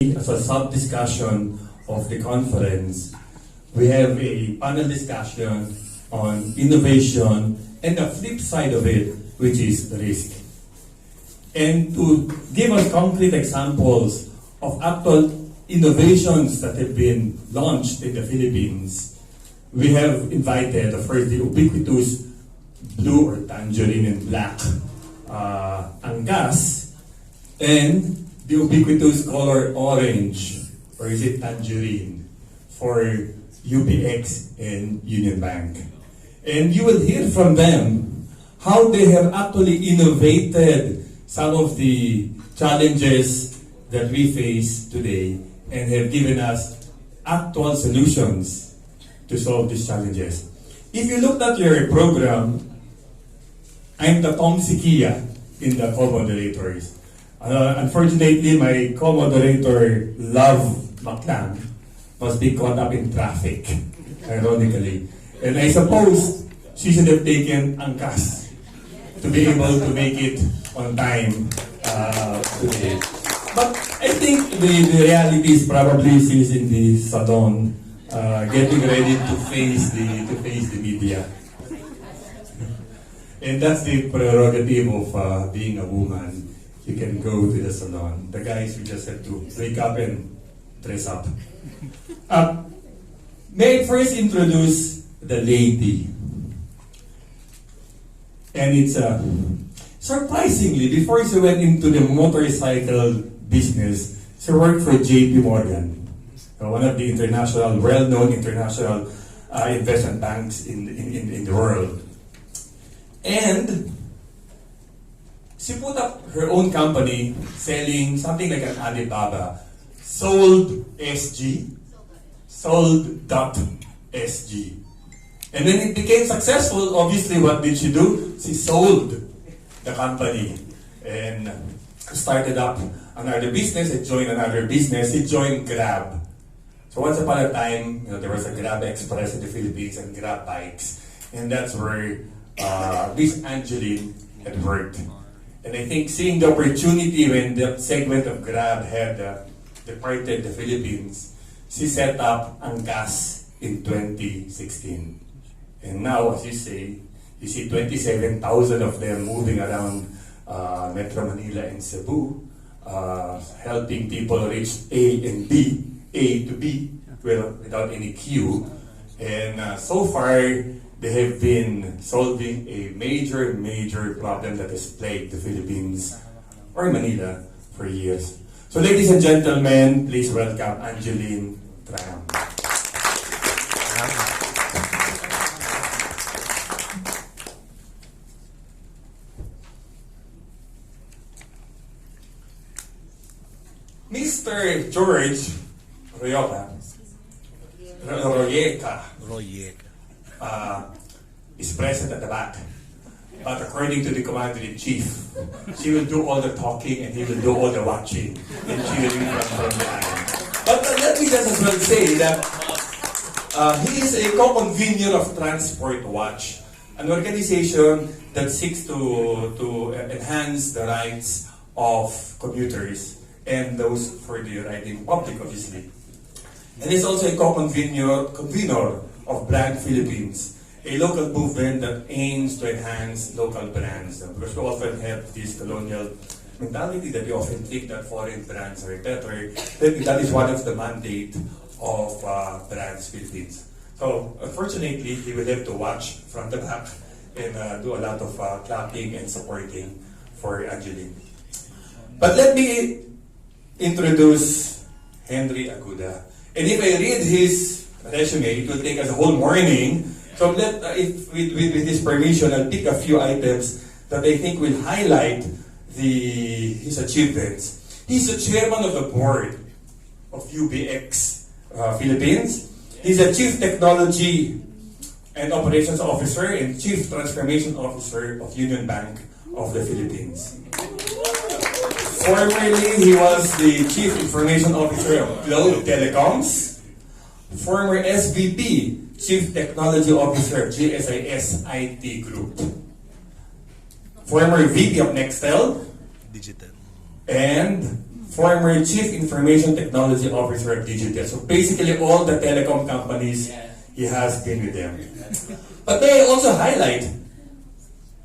today, as a sub-discussion of the conference, we have a panel discussion on innovation and the flip side of it, which is risk. And to give us concrete examples of actual innovations that have been launched in the Philippines, we have invited, first, the ubiquitous blue or tangerine and black angkas, and the ubiquitous color orange, or is it tangerine, for UPX and Union Bank. And you will hear from them how they have actually innovated some of the challenges that we face today and have given us actual solutions to solve these challenges. If you looked at your program, I'm the Tom Sikia in the co-moderators. Unfortunately, my co-moderator, Love Maclan, must be caught up in traffic, ironically. And I suppose she should have taken angkas to be able to make it on time today. But I think the reality is probably she's in the salon getting ready to face the media. And that's the prerogative of being a woman. You can go to the salon. The guys, we just have to wake up and dress up. May I first introduce the lady. And it's surprisingly, before she went into the motorcycle business, she worked for JP Morgan, one of the well-known international investment banks in the world. And she put up her own company selling something like an Alibaba, Sold.sg. And then it became successful. Obviously, what did she do? She sold the company and started up another business. It joined another business. It joined Grab. So once upon a time, there was a Grab Express in the Philippines and Grab Bikes. And that's where Miss Angeline had worked. And I think seeing the opportunity when the segment of Grab had departed the Philippines, she set up Angkas in 2016. And now, as you say, you see 27,000 of them moving around Metro Manila and Cebu, helping people reach A to B, without any queue. And so far, they have been solving a major problem that has plagued the Philippines or Manila for years. So ladies and gentlemen, please welcome Angeline Tram. Mr. George Royeka is present at the back. But according to the Commander-in-Chief, she will do all the talking and he will do all the watching and cheering from behind. But let me just as well say that he is a co-convener of Transport Watch, an organization that seeks to enhance the rights of commuters and those for the riding public, obviously. And he's also a co-convener of Brand Philippines, a local movement that aims to enhance local brands. Because we often have this colonial mentality that we often think that foreign brands are better. That is one of the mandate of Brands Philippines. So unfortunately, he will have to watch from the back and do a lot of clapping and supporting for Angeline. But let me introduce Henry Aguda. And if I read his resume, it will take us a whole morning. So with his permission, I'll pick a few items that I think will highlight his achievements. He's the chairman of the board of UBX Philippines. He's a chief technology and operations officer and chief transformation officer of Union Bank of the Philippines. Formerly, he was the chief information officer of Globe Telecoms. Former SVP, Chief Technology Officer of GSIS IT Group. Former VP of Nextel. Digital. And former Chief Information Technology Officer at Digitel. So basically all the telecom companies, he has been with them. But may I also highlight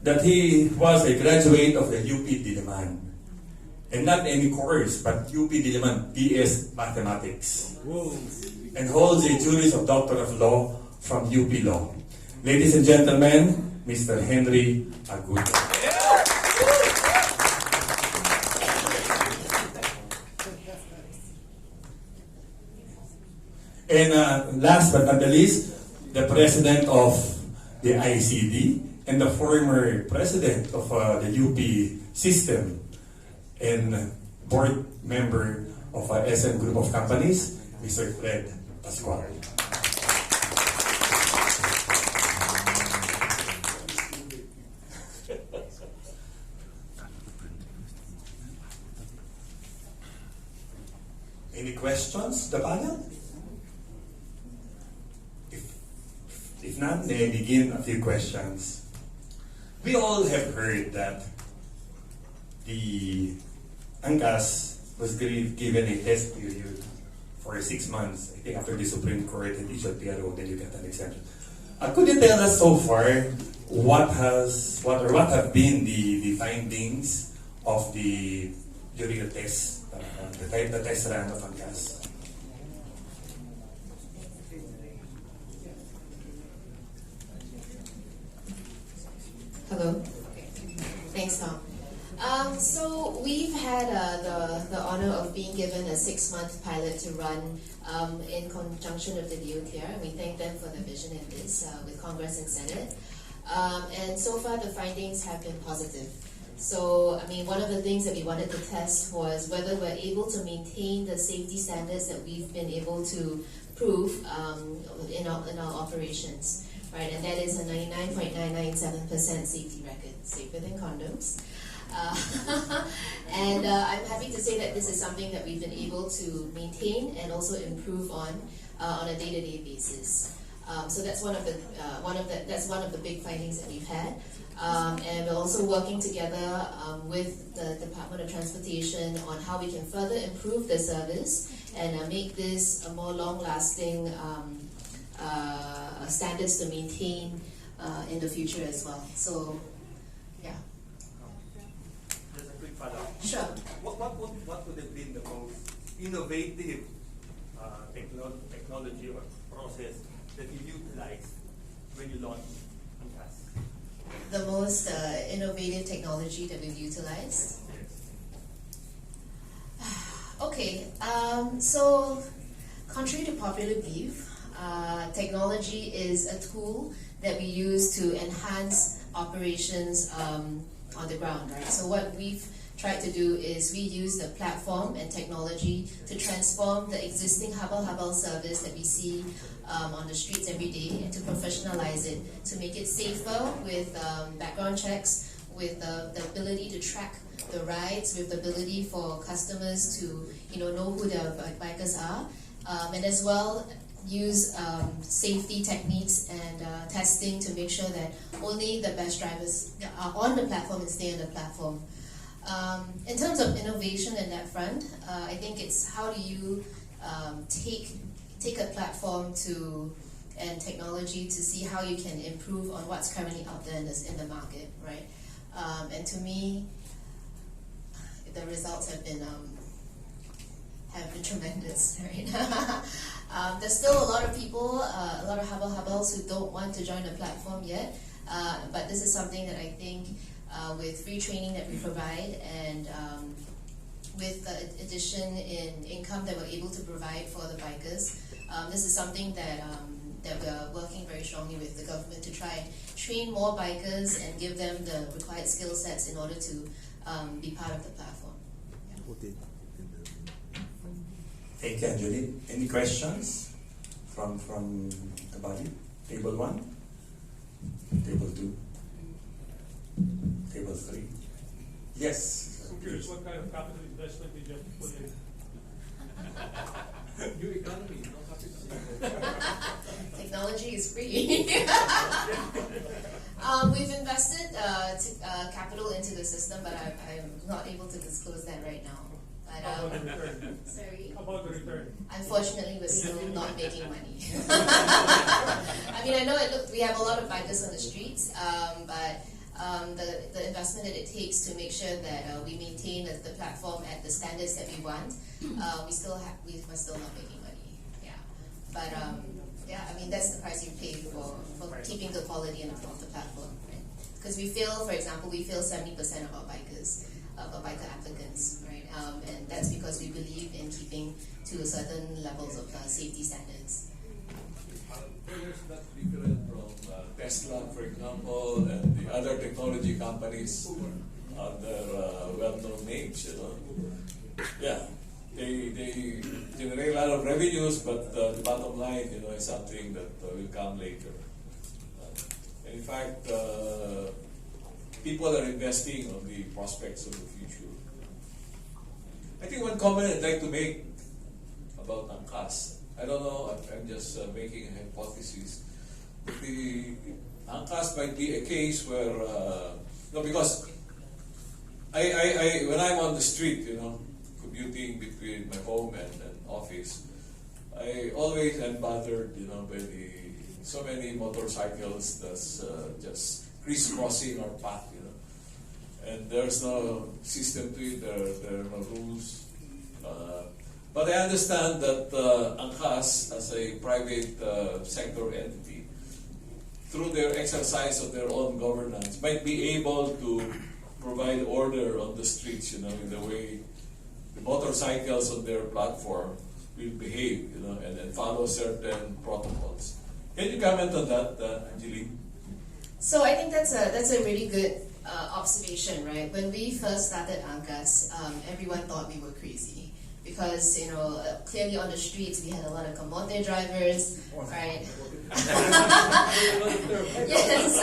that he was a graduate of the UP Diliman. And not any course, but UP Diliman BS Mathematics. Whoa. And holds a Juris of Doctor of Law from UP Law. Ladies and gentlemen, Mr. Henry Agudo. And last but not the least, the president of the ICD and the former president of the UP system and board member of SM Group of Companies, Mr. Fred Pascual. Any questions, the panel? If not, may I begin a few questions. We all have heard that the ANCAS was given a test period for 6 months. I think after the Supreme Court had issued PRO, then you get an exemption. Could you tell us so far what have been the findings of during the test, the test run of ANCAS? Hello. Okay. Thanks, Tom. So we've had the honor of being given a 6-month pilot to run in conjunction with the DOTR, and we thank them for the vision in this with Congress and Senate. And so far the findings have been positive. So, I mean, one of the things that we wanted to test was whether we're able to maintain the safety standards that we've been able to prove in our operations. Right, and that is a 99.997% safety record, safer than condoms. And I'm happy to say that this is something that we've been able to maintain and also improve on a day-to-day basis. So that's one of the big findings that we've had. And we're also working together with the Department of Transportation on how we can further improve the service and make this a more long-lasting standards to maintain in the future as well. So, yeah. Just a quick follow-up. Sure. What would have been the most innovative technology or process that you utilized when you launched ANCAS? The most innovative technology that we've utilized? Yes. Okay. So, contrary to popular belief, technology is a tool that we use to enhance operations on the ground, right? So what we've tried to do is we use the platform and technology to transform the existing habal service that we see on the streets every day and to professionalize it, to make it safer with background checks, with the ability to track the rides, with the ability for customers to know who their bikers are, and as well use safety techniques and testing to make sure that only the best drivers are on the platform and stay on the platform. In terms of innovation in that front, I think it's how do you take a platform and technology to see how you can improve on what's currently out there in the market, right? And to me, the results have been tremendous, right? There's still a lot of people, a lot of habals who don't want to join the platform yet, but this is something that I think with free training that we provide and with the addition in income that we're able to provide for the bikers, this is something that we're working very strongly with the government to try and train more bikers and give them the required skill sets in order to be part of the platform. Yeah. Thank you, Anjali. Any questions from the body? Table 1? Table 2? Table 3? Yes. I'm curious, what kind of capital investment did you have to put in? New economy, no capital. Technology is free. We've invested capital into the system, but I'm not able to disclose that right now. But How about the return? sorry. How about the return? Unfortunately, we're still not making money. I mean, I know we have a lot of bikers on the streets, but the investment that it takes to make sure that we maintain the platform at the standards that we want, we're still not making money. Yeah, but yeah, I mean that's the price you pay for keeping the quality of the platform, right? Because we fail, for example, 70% of our bikers, of our biker applicants, right? And that's because we believe in keeping to certain levels of safety standards. There's not different from Tesla, for example, and the other technology companies, other well-known names, you know. Yeah, they generate a lot of revenues, but the bottom line, you know, is something that will come later. In fact, people are investing on the prospects of the future. I think one comment I'd like to make about Angkas, I don't know, I'm just making a hypothesis. The Angkas might be a case where, no, because I when I'm on the street, you know, commuting between my home and office, I always am bothered, you know, by so many motorcycles that's just crisscrossing our path, you know, and there's no system to it. There are no rules. But I understand that Angkas, as a private sector entity, through their exercise of their own governance, might be able to provide order on the streets, you know, in the way the motorcycles on their platform will behave, you know, and follow certain protocols. Can you comment on that, Angeline? So I think that's a really good observation, right? When we first started Angkas, everyone thought we were crazy. Because, you know, clearly on the streets we had a lot of camote drivers, right? Yes,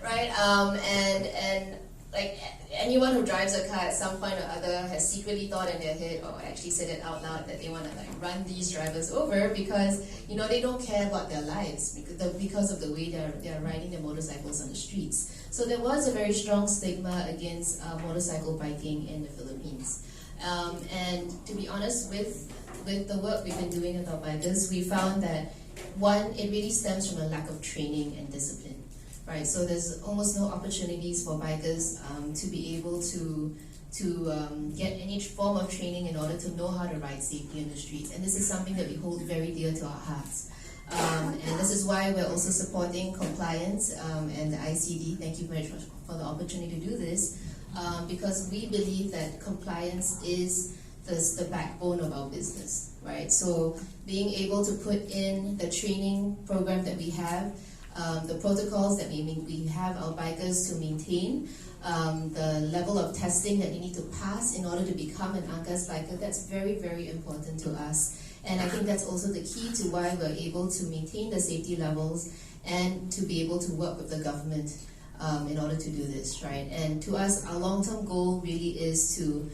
right. And like anyone who drives a car at some point or other has secretly thought in their head, or actually said it out loud, that they want to like run these drivers over because, you know, they don't care about their lives because of the way they're riding their motorcycles on the streets. So there was a very strong stigma against motorcycle biking in the Philippines. And to be honest, with the work we've been doing with our bikers, we found that one, it really stems from a lack of training and discipline, right? So there's almost no opportunities for bikers to be able to get any form of training in order to know how to ride safely in the streets. And this is something that we hold very dear to our hearts. And this is why we're also supporting compliance and the ICD. Thank you very much for the opportunity to do this. Because we believe that compliance is the backbone of our business, right? So being able to put in the training program that we have, the protocols that we have our bikers to maintain, the level of testing that they need to pass in order to become an Angkas biker, that's very, very important to us. And I think that's also the key to why we're able to maintain the safety levels and to be able to work with the government in order to do this, right? And to us, our long-term goal really is to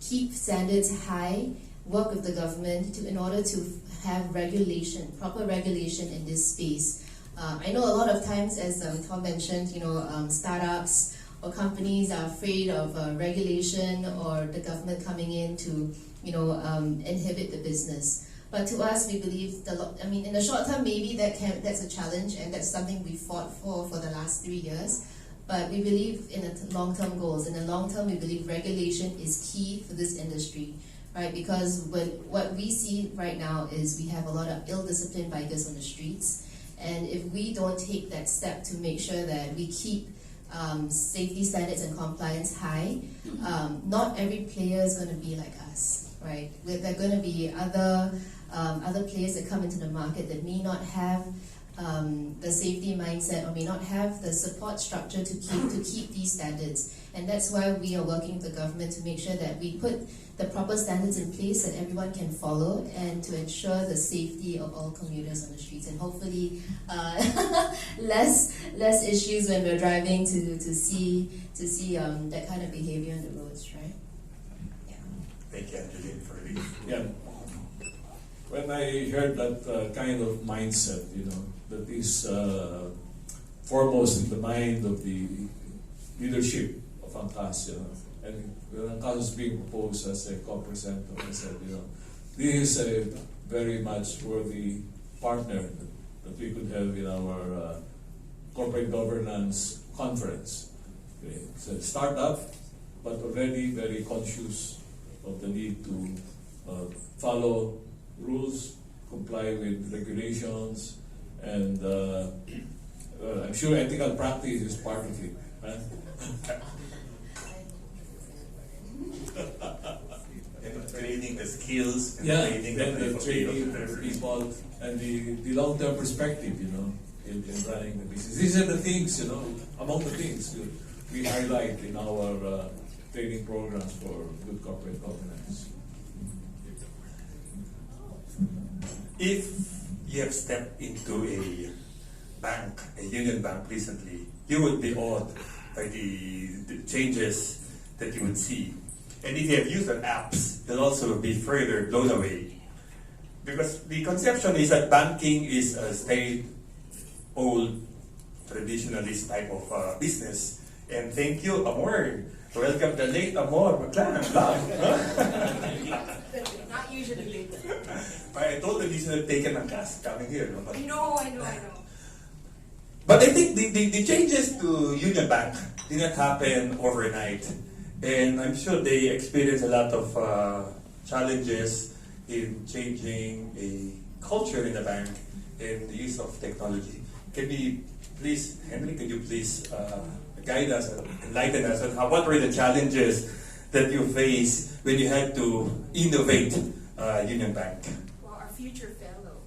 keep standards high, work with the government in order to have regulation, proper regulation in this space. I know a lot of times, as Tom mentioned, you know, startups or companies are afraid of regulation or the government coming in to, you know, inhibit the business. But to us, we believe, in the short term, maybe that's a challenge, and that's something we fought for the last 3 years. But we believe in the long-term goals. In the long term, we believe regulation is key for this industry, right? Because what we see right now is we have a lot of ill-disciplined bikers on the streets, and if we don't take that step to make sure that we keep safety standards and compliance high, not every player is going to be like us, right? There are going to be other players that come into the market that may not have the safety mindset or may not have the support structure to keep these standards. And that's why we are working with the government to make sure that we put the proper standards in place that everyone can follow, and to ensure the safety of all commuters on the streets, and hopefully less issues when we're driving to see that kind of behavior on the roads, right? Yeah. Thank you, Angeline, for the Yeah. When I heard that kind of mindset, you know, that is foremost in the mind of the leadership of Angkas, you know, And when Angkas was being proposed as a co-presenter, I said, this is a very much worthy partner that we could have in our corporate governance conference. Okay. It's a startup, but already very conscious of the need to follow rules, comply with regulations, and I'm sure ethical practice is part of it. Right? And training the skills, and Yeah, training then the training the of people and the long-term perspective, in running the business. These are the things, among the things we highlight in our training programs for good corporate governance. If you have stepped into a bank, a union bank recently, you would be awed by the changes that you would see. And if you have used our apps, you'll also be further blown away. Because the conception is that banking is a state-old, traditionalist type of business. And thank you, Amor. Welcome the late Amor. Not usually late. I told them you should have taken a class coming here. No? But, I know. but I think the changes to Union Bank did not happen overnight. And I'm sure they experienced a lot of challenges in changing a culture in the bank and the use of technology. Can we please, Henry, could you please guide us, enlighten us on what were the challenges that you faced when you had to innovate Union Bank? Well, our future fellow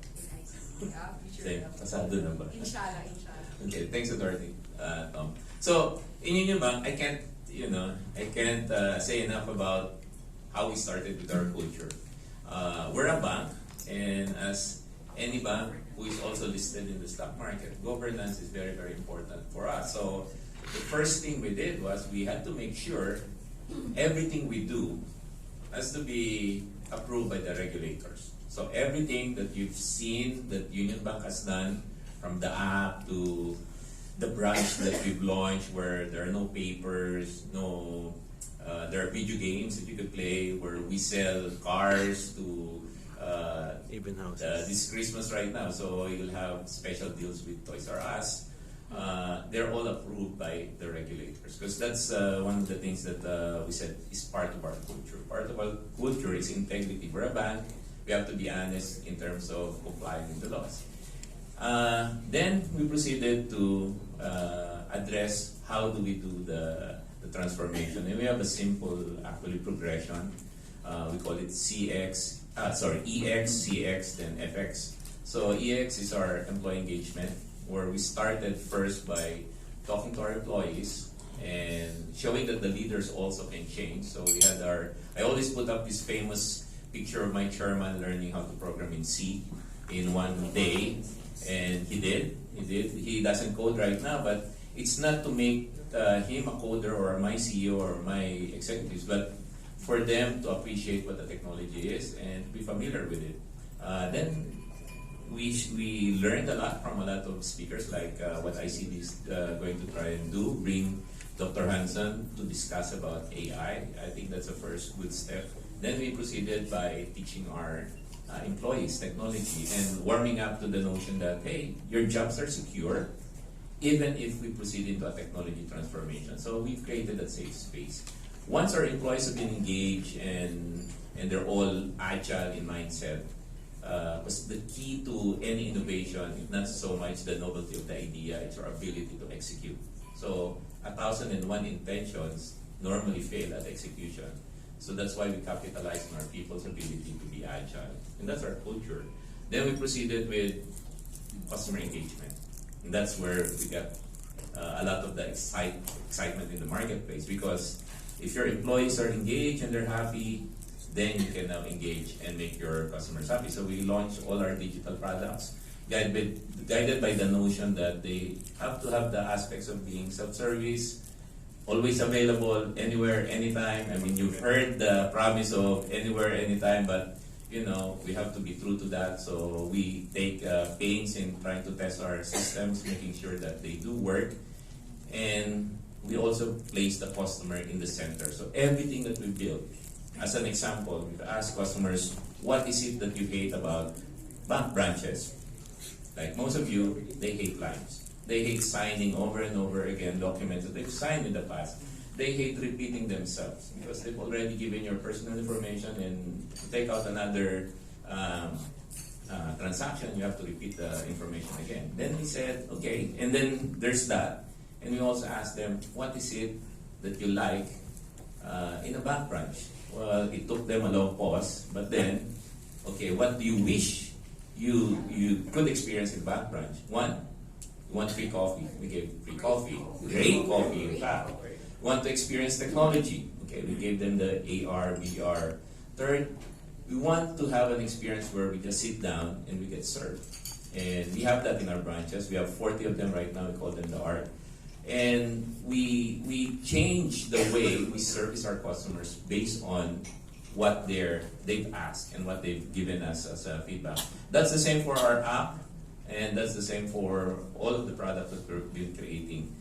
in ICD. Future Same. fellow. Pasado na ba? Inshallah. Okay, thanks, Authority, Tom. So, in Union Bank, I can't say enough about how we started with our culture. We're a bank, and as any bank who is also listed in the stock market, governance is very, very important for us. So, the first thing we did was we had to make sure everything we do has to be approved by the regulators. So everything that you've seen that Union Bank has done, from the app to the branch that we've launched where there are no papers, there are video games that you could play, where we sell cars to even houses. this Christmas right now, so you'll have special deals with Toys R Us. They're all approved by the regulators, because that's one of the things that we said is part of our culture. Part of our culture is integrity. We're a bank. We have to be honest in terms of complying with the laws. Then we proceeded to address how do we do the transformation, and we have a simple actually progression. We call it EX, CX, then FX. So EX is our employee engagement, where we started first by talking to our employees and showing that the leaders also can change. So we had I always put up this famous picture of my chairman learning how to program in C in one day, and he did. He doesn't code right now, but it's not to make him a coder or my CEO or my executives, but for them to appreciate what the technology is and be familiar with it. Then we learned a lot from a lot of speakers, like what ICD is going to try and do, bring Dr. Hansen to discuss about AI. I think that's the first good step. Then we proceeded by teaching our employees technology and warming up to the notion that, hey, your jobs are secure even if we proceed into a technology transformation. So we've created a safe space. Once our employees have been engaged and they're all agile in mindset, because the key to any innovation is not so much the novelty of the idea, it's our ability to execute. So 1,001 intentions normally fail at execution. So that's why we capitalize on our people's ability to be agile. And that's our culture. Then we proceeded with customer engagement. And that's where we got a lot of the excitement in the marketplace, because if your employees are engaged and they're happy, then you can now engage and make your customers happy. So we launched all our digital products, guided by the notion that they have to have the aspects of being self-service, always available, anywhere, anytime. I mean, you've heard the promise of anywhere, anytime, but we have to be true to that. So we take pains in trying to test our systems, making sure that they do work. And we also place the customer in the center. So everything that we build, as an example, we've asked customers, what is it that you hate about bank branches? Like most of you, they hate lines. They hate signing over and over again documents that they've signed in the past. They hate repeating themselves because they've already given your personal information, and to take out another transaction, you have to repeat the information again. Then we said, okay, and then there's that. And we also asked them, what is it that you like in a bank branch? Well, it took them a long pause, but then, okay, what do you wish you could experience in bank branch? One, you want free coffee. We gave free coffee, great coffee in fact. Want to experience technology? Okay, we gave them the AR, VR. Third, we want to have an experience where we just sit down and we get served. And we have that in our branches. We have 40 of them right now. We call them the ART. And we change the way we service our customers based on what they've asked and what they've given us as feedback. That's the same for our app, and that's the same for all of the products that we've been creating.